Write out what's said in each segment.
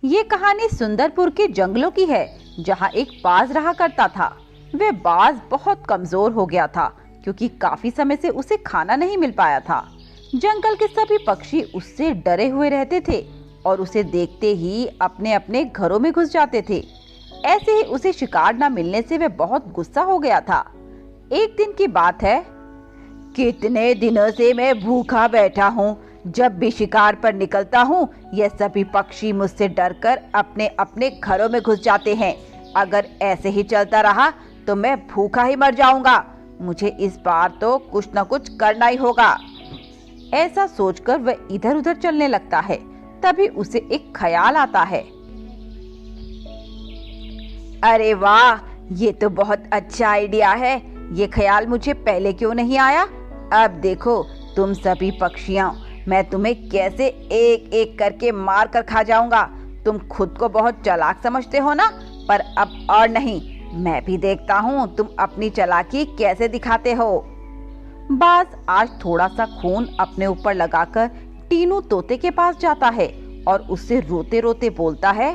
ये कहानी सुंदरपुर के जंगलों की है, जहाँ एक बाज रहा करता था। वह बाज बहुत कमजोर हो गया था क्योंकि काफी समय से उसे खाना नहीं मिल पाया था। जंगल के सभी पक्षी उससे डरे हुए रहते थे और उसे देखते ही अपने अपने घरों में घुस जाते थे। ऐसे ही उसे शिकार न मिलने से वह बहुत गुस्सा हो गया था। एक दिन की बात है, कितने दिनों से मैं भूखा बैठा हूँ। जब भी शिकार पर निकलता हूँ, ये सभी पक्षी मुझसे डरकर अपने अपने घरों में घुस जाते हैं। अगर ऐसे ही चलता रहा तो मैं भूखा ही मर जाऊंगा। मुझे इस बार तो कुछ न कुछ करना ही होगा। ऐसा सोचकर वह इधर उधर चलने लगता है। तभी उसे एक ख्याल आता है। अरे वाह, ये तो बहुत अच्छा आइडिया है। ये ख्याल मुझे पहले क्यों नहीं आया? अब देखो तुम सभी पक्षियों, मैं तुम्हें कैसे एक एक करके मार कर खा जाऊंगा। तुम खुद को बहुत चालाक समझते हो ना, पर अब और नहीं। मैं भी देखता हूँ तुम अपनी चालाकी कैसे दिखाते हो। बाज आज थोड़ा सा खून अपने ऊपर लगाकर टीनू तोते के पास जाता है और उससे रोते रोते बोलता है,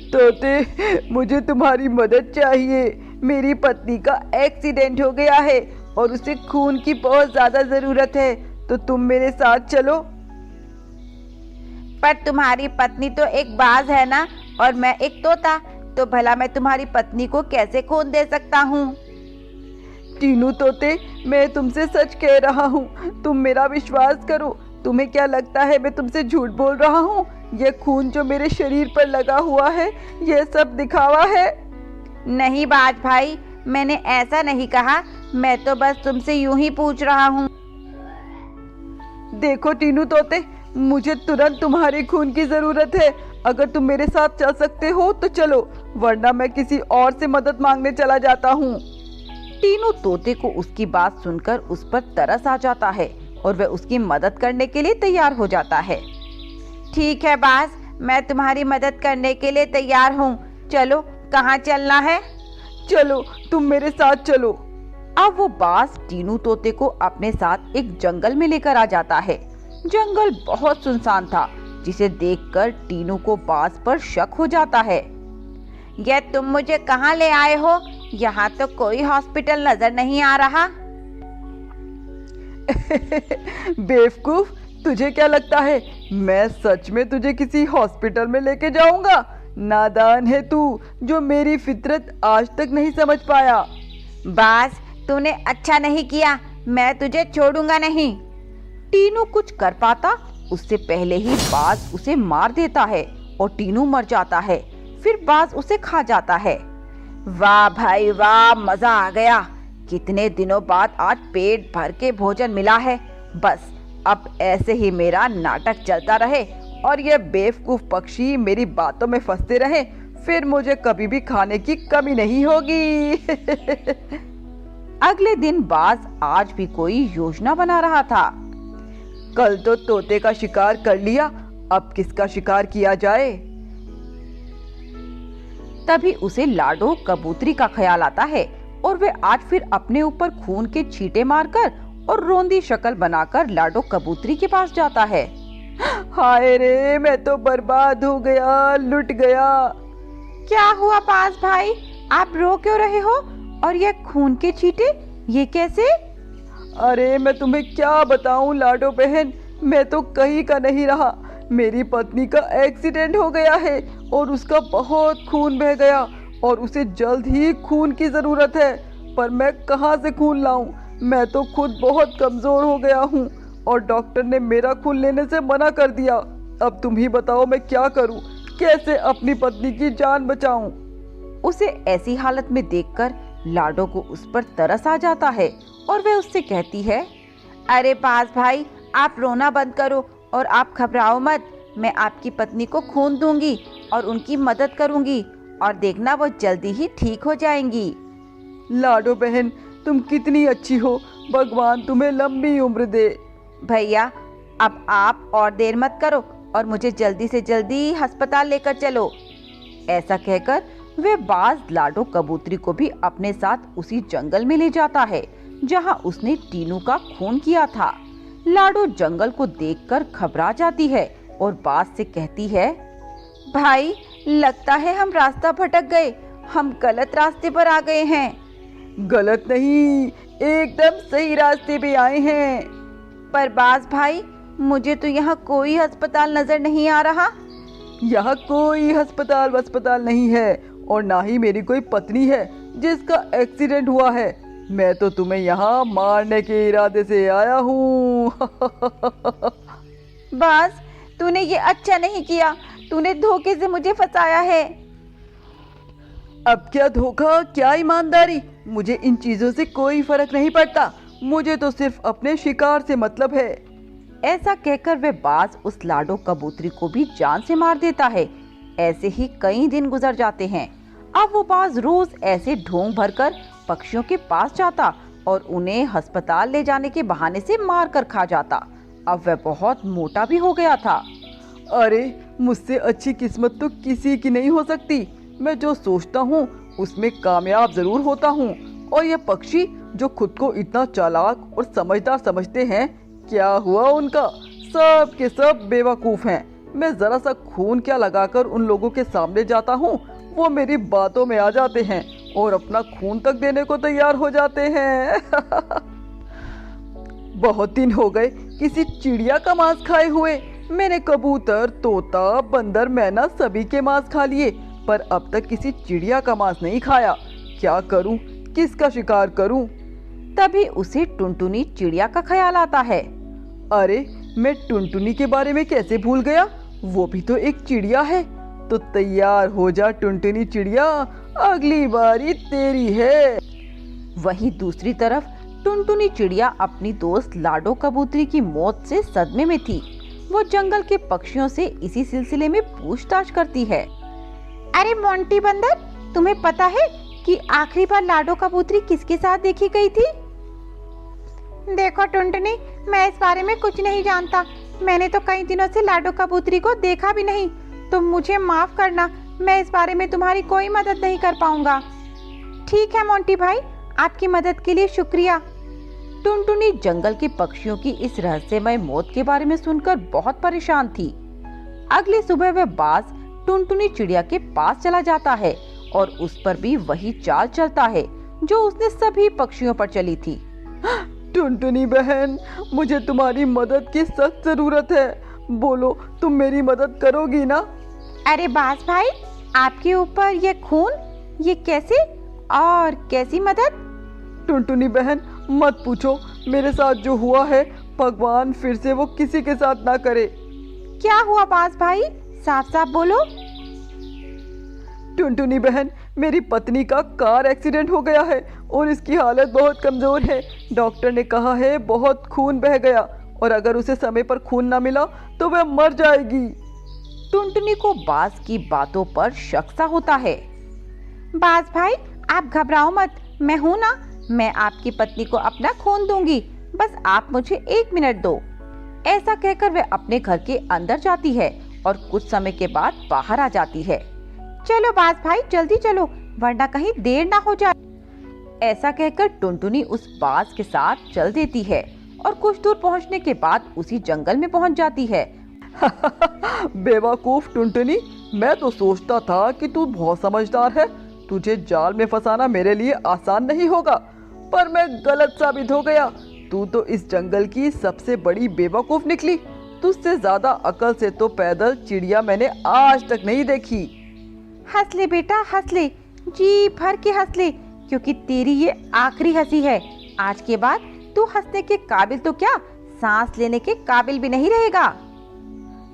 तोते, मुझे तुम्हारी मदद चाहिए। मेरी पत्नी का एक्सीडेंट हो गया है और उसे खून की बहुत ज्यादा जरूरत है, तो तुम मेरे साथ चलो। पर तुम्हारी पत्नी तो एक बाज है ना, और मैं एक तोता, तो भला मैं तुम्हारी पत्नी को कैसे खून दे सकता हूँ? टीनू तोते, मैं तुमसे सच कह रहा हूँ, तुम मेरा विश्वास करो। तुम्हें क्या लगता है मैं तुमसे झूठ बोल रहा हूँ? यह खून जो मेरे शरीर पर लगा हुआ है, यह सब दिखावा है। नहीं बाज भाई, मैंने ऐसा नहीं कहा। मैं तो बस तुमसे यूं ही पूछ रहा हूँ। देखो टीनू तोते, मुझे तुरंत तुम्हारे खून की जरूरत है। अगर तुम मेरे साथ चल सकते हो तो चलो, वरना मैं किसी और से मदद मांगने चला जाता हूँ। टीनू तोते को उसकी बात सुनकर उस पर तरस आ जाता है और वह उसकी मदद करने के लिए तैयार हो जाता है। ठीक है बाज, मैं तुम्हारी मदद करने के लिए तैयार हूँ। चलो, कहाँ चलना है? चलो, तुम मेरे साथ चलो। अब वो बाज टीनू तोते को अपने साथ एक जंगल में लेकर आ जाता है। जंगल बहुत सुनसान था, जिसे देखकर टीनू को बाज पर शक हो जाता है। ये तुम मुझे कहाँ ले आए हो? यहाँ तो कोई हॉस्पिटल नजर नहीं आ रहा। बेवकूफ, तुझे क्या लगता है मैं सच में तुझे किसी हॉस्पिटल में लेके जाऊंगा? नादान है तू, जो मेरी फितरत आज तक नहीं समझ पाया। बाज, तूने अच्छा नहीं किया। मैं तुझे छोड़ूंगा नहीं। टीनू कुछ कर पाता उससे पहले ही बाज उसे मार देता है और टीनू मर जाता है। फिर बाज उसे खा जाता है। वाह भाई वाह, मजा आ गया। कितने दिनों बाद आज पेट भर के भोजन मिला है। बस अब ऐसे ही मेरा नाटक चलता रहे और ये बेवकूफ पक्षी मेरी बातों में फंसते रहे, फिर मुझे कभी भी खाने की कमी नहीं होगी। अगले दिन बाज आज भी कोई योजना बना रहा था। कल तो तोते का शिकार कर लिया, अब किसका शिकार किया जाए? तभी उसे लाडो कबूतरी का ख्याल आता है और वे आज फिर अपने ऊपर खून के छींटे मारकर और रोंदी शक्ल बनाकर लाडो कबूतरी के पास जाता है। हाय रे, मैं तो बर्बाद हो गया, लुट गया। क्या हुआ बाज भाई, आप रो क्यों रहे हो? और ये खून के छींटे, ये कैसे? अरे मैं तुम्हें क्या बताऊं लाडो बहन, मैं तो कहीं का नहीं रहा। मेरी पत्नी का एक्सीडेंट हो गया है और उसका बहुत खून बह गया और उसे जल्द ही खून की जरूरत है। पर मैं कहाँ से खून लाऊं? मैं तो खुद बहुत कमजोर हो गया हूँ और डॉक्टर ने मेरा खून लेने से मना कर दिया। अब तुम ही बताओ मैं क्या करूं, कैसे अपनी पत्नी की जान बचाऊं? उसे ऐसी हालत में देखकर लाडो को उस पर तरस आ जाता है और वह उससे कहती है, अरे बाज भाई, आप रोना बंद करो और आप घबराओ मत। मैं आपकी पत्नी को खून दूंगी और उनकी मदद करूंगी और देखना वो जल्दी ही ठीक हो जाएंगी। लाडो बहन, तुम कितनी अच्छी हो, भगवान तुम्हें लंबी उम्र दे। भैया, अब आप और देर मत करो और मुझे जल्दी से जल्दी अस्पताल लेकर चलो। ऐसा कहकर वे बाज लाडो कबूतरी को भी अपने साथ उसी जंगल में ले जाता है जहां उसने टीनू का खून किया था। लाडो जंगल को देखकर घबरा जाती है, और बाज से कहती है, भाई लगता है हम रास्ता भटक गए, हम गलत रास्ते पर आ गए हैं। गलत नहीं, एकदम सही रास्ते पे आए हैं। पर बाज भाई, मुझे तो यहाँ कोई अस्पताल नजर नहीं आ रहा। यहाँ कोई अस्पताल नहीं है और ना ही मेरी कोई पत्नी है जिसका एक्सीडेंट हुआ है। मैं तो तुम्हें यहाँ मारने के इरादे से आया हूँ। बाज, तूने ये अच्छा नहीं किया, तूने धोखे से मुझे फंसाया है। अब क्या धोखा, क्या ईमानदारी, मुझे इन चीजों से कोई फर्क नहीं पड़ता। मुझे तो सिर्फ अपने शिकार से मतलब है। ऐसा कहकर वह बाज उस लाडो कबूतरी को भी जान से मार देता है। ऐसे ही कई दिन गुजर जाते हैं। अब वो बाज रोज ऐसे ढोंग भरकर पक्षियों के पास जाता और उन्हें अस्पताल ले जाने के बहाने से मार कर खा जाता। अब वह बहुत मोटा भी हो गया था। अरे मुझसे अच्छी किस्मत तो किसी की नहीं हो सकती। मैं जो सोचता हूँ उसमें कामयाब जरूर होता हूँ। और ये पक्षी जो खुद को इतना चालाक और समझदार समझते हैं, क्या हुआ उनका? सब के सब बेवकूफ हैं। मैं जरा सा खून क्या लगाकर उन लोगों के सामने जाता हूँ, वो मेरी बातों में आ जाते हैं और अपना खून तक देने को तैयार हो जाते हैं। बहुत दिन हो गए किसी चिड़िया का मांस खाए हुए। मैंने कबूतर, तोता, बंदर, मैना सभी के मांस खा लिए, पर अब तक किसी चिड़िया का मांस नहीं खाया। क्या करूं, किसका शिकार करूं? तभी उसे टुनटुनी चिड़िया का ख्याल आता है। अरे मैं टुनटुनी के बारे में कैसे भूल गया, वो भी तो एक चिड़िया है। तो तैयार हो जा टुनटुनी चिड़िया, अगली बारी तेरी है। वहीं दूसरी तरफ टुनटुनी चिड़िया अपनी दोस्त लाडो कबूतरी की मौत से सदमे में थी। वो जंगल के पक्षियों से इसी सिलसिले में पूछताछ करती है। अरे मोंटी बंदर, तुम्हें पता है कि आखिरी बार लाडो कबूतरी किसके साथ देखी गई थी? देखो टुनटुनी, मैं इस बारे में कुछ नहीं जानता। मैंने तो कई दिनों से लाडो कबूतरी को देखा भी नहीं। तुम मुझे माफ करना, मैं इस बारे में तुम्हारी कोई मदद नहीं कर पाऊंगा। ठीक है मोंटी भाई, आपकी मदद के लिए शुक्रिया। टुनटुनी जंगल के पक्षियों की इस रहस्यमय मौत के बारे में सुनकर बहुत परेशान थी। अगली सुबह वह बाज टुनटुनी चिड़िया के पास चला जाता है और उस पर भी वही चाल चलता है जो उसने सभी पक्षियों पर चली थी। टुनटुनी बहन, मुझे तुम्हारी मदद की सख्त जरूरत है। बोलो, तुम मेरी मदद करोगी ना? अरे बाज भाई, आपके ऊपर ये खून, ये कैसे और कैसी मदद? टुनटुनी बहन मत पूछो, मेरे साथ जो हुआ है भगवान फिर से वो किसी के साथ ना करे। क्या हुआ बाज भाई, साफ साफ बोलो। टुनटुनी बहन, मेरी पत्नी का कार एक्सीडेंट हो गया है और इसकी हालत बहुत कमजोर है। डॉक्टर ने कहा है बहुत खून बह गया और अगर उसे समय पर खून ना मिला तो वह मर जाएगी। टुनटुनी को बाज की बातों पर शक सा होता है। बाज भाई, आप घबराओ मत, मैं हूं ना, मैं आपकी पत्नी को अपना खून दूंगी, बस आप मुझे 1 मिनट दो। ऐसा कहकर वह अपने घर के अंदर जाती है और कुछ समय के बाद बाहर आ जाती है। चलो बाज भाई, जल्दी चलो, वरना कहीं देर ना हो जाए। ऐसा कहकर टुनटुनी उस बाज के साथ चल देती है और कुछ दूर पहुंचने के बाद उसी जंगल में पहुंच जाती है। बेवकूफ टुनटुनी, मैं तो सोचता था कि तू बहुत समझदार है। तुझे जाल में फंसाना मेरे लिए आसान नहीं होगा, पर मैं गलत साबित हो गया। तू तो इस जंगल की सबसे बड़ी बेवकूफ निकली। तुझसे ज्यादा अकल से तो पैदल चिड़िया मैंने आज तक नहीं देखी। हंस ले बेटा, हंस ले, जी भर के हंस ले, क्योंकि तेरी ये आखिरी हंसी है। आज के बाद तू हंसने के काबिल तो क्या, सांस लेने के काबिल भी नहीं रहेगा।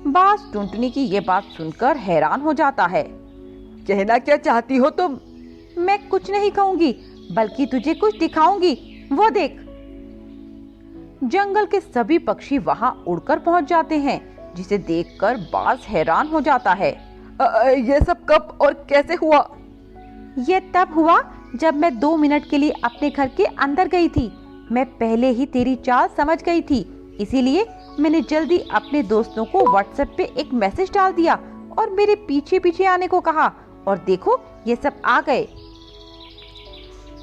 बाज टुनटुनी की ये बात सुनकर हैरान हो जाता है। कहना क्या चाहती हो तुम? मैं कुछ नहीं कहूंगी, बल्कि तुझे कुछ दिखाऊंगी, वो देख। जंगल के सभी पक्षी वहां उड़कर पहुंच जाते हैं, जिसे देखकर बाज हैरान हो जाता है। ये सब कब और कैसे हुआ? ये तब हुआ जब मैं 2 मिनट के लिए अपने घर के अंदर गई थी। मैं पहले ही तेरी चाल समझ गई थी, इसीलिए मैंने जल्दी अपने दोस्तों को व्हाट्सएप पे एक मैसेज डाल दिया और मेरे पीछे पीछे आने को कहा, और देखो ये सब आ गए।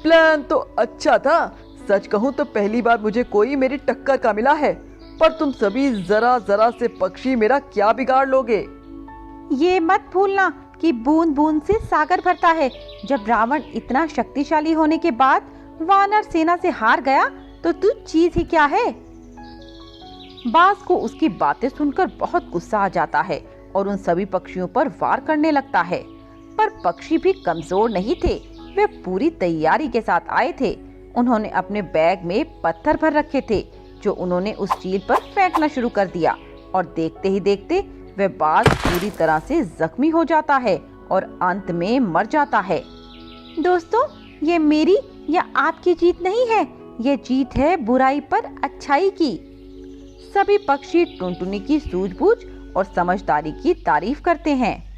प्लान तो अच्छा था। सच कहूँ तो पहली बार मुझे कोई मेरी टक्कर का मिला है। पर तुम सभी जरा जरा से पक्षी मेरा क्या बिगाड़ लोगे। ये मत भूलना कि बूंद बूंद से सागर भरता है। जब रावण इतना शक्तिशाली होने के बाद वानर सेना से हार गया तो तू चीज ही क्या है। बाज को उसकी बातें सुनकर बहुत गुस्सा आ जाता है और उन सभी पक्षियों पर वार करने लगता है। पर पक्षी भी कमजोर नहीं थे, वे पूरी तैयारी के साथ आए थे। उन्होंने अपने बैग में पत्थर भर रखे थे जो उन्होंने उस चील पर फेंकना शुरू कर दिया और देखते ही देखते वह बाज पूरी तरह से जख्मी हो जाता है और अंत में मर जाता है। दोस्तों, ये मेरी या आपकी जीत नहीं है, ये जीत है बुराई पर अच्छाई की। सभी पक्षी टुनटुनी की सूझबूझ और समझदारी की तारीफ करते हैं।